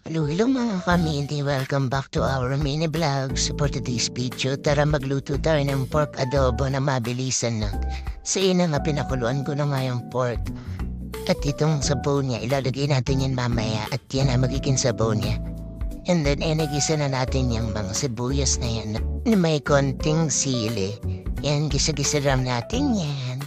Hello mga kamindi, welcome back to our mini vlog. For today's video, tara magluto tayo ng pork adobo na mabilisan lang. Sa ina nga pinakuluan ko na nga yung pork. At itong sabaw niya, ilalagay natin yan mamaya at yan ang magiging sabaw niya. And then, inagisa na natin yung mga sibuyas na yan na may konting sili. Yan, gisa-gisa lang natin yan.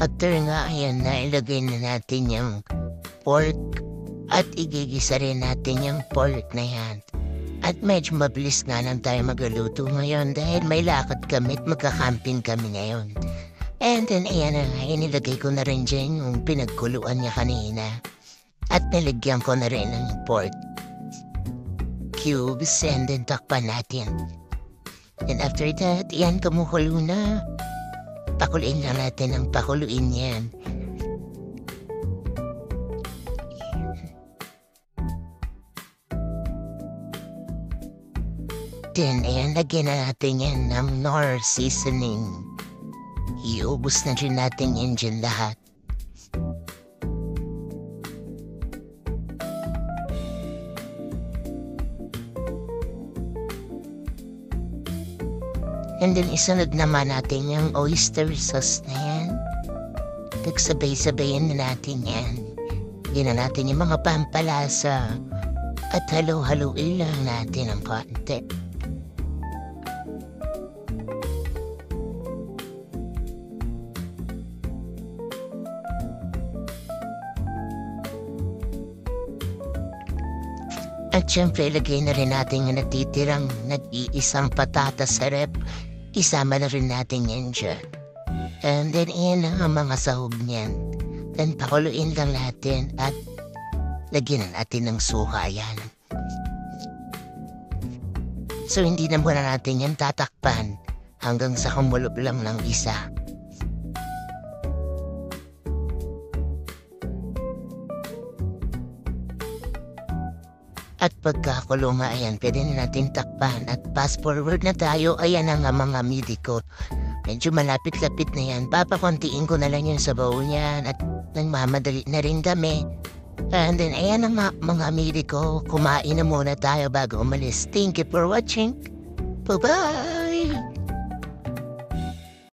After nga, ayan na, ilagay na natin yung pork at igigisa rin natin yung pork na yan. At medyo mabilis nga lang tayo magluto ngayon dahil may lakad kami at magkakamping kami ngayon. And then, ayan na nga, inilagay ko na rin dyan yung pinagkuluan niya kanina. At nilagyan ko na rin ng pork cubes and then takpan natin. And after that, ayan, kumukulo na. Pakuluin lang natin ang pakuluin yan. Then, ayan, lagyan na natin yan ng Knorr seasoning. Iubos na rin natin yan dyan lahat. And then, isunod naman natin yung oyster sauce na yan. Tagsabay-sabayin na natin yan. Lagyan na natin yung mga pampalasa. At halo-haloin lang natin ang konti. At syempre, ilagay na rin natin yung natitirang nag-iisang patatas sa rep. Isama na rin natin yan dyan. And then, iyan lang ang mga sahog niyan. Then, pakuluin lang natin at lagyan na natin ng suka yan. So, hindi na muna natin yan tatakpan hanggang sa kumulob lang ng isa. At pagkakulo nga, ayan, pwede na natin takpan. At fast forward na tayo, ayan ang mga midi ko. Medyo malapit-lapit na yan. Papakuntiin ko na lang yung sabaw niyan at nagmamadali na rin kami. And then, ayan ang mga midi ko. Kumain na muna tayo bago umalis. Thank you for watching. Bye-bye!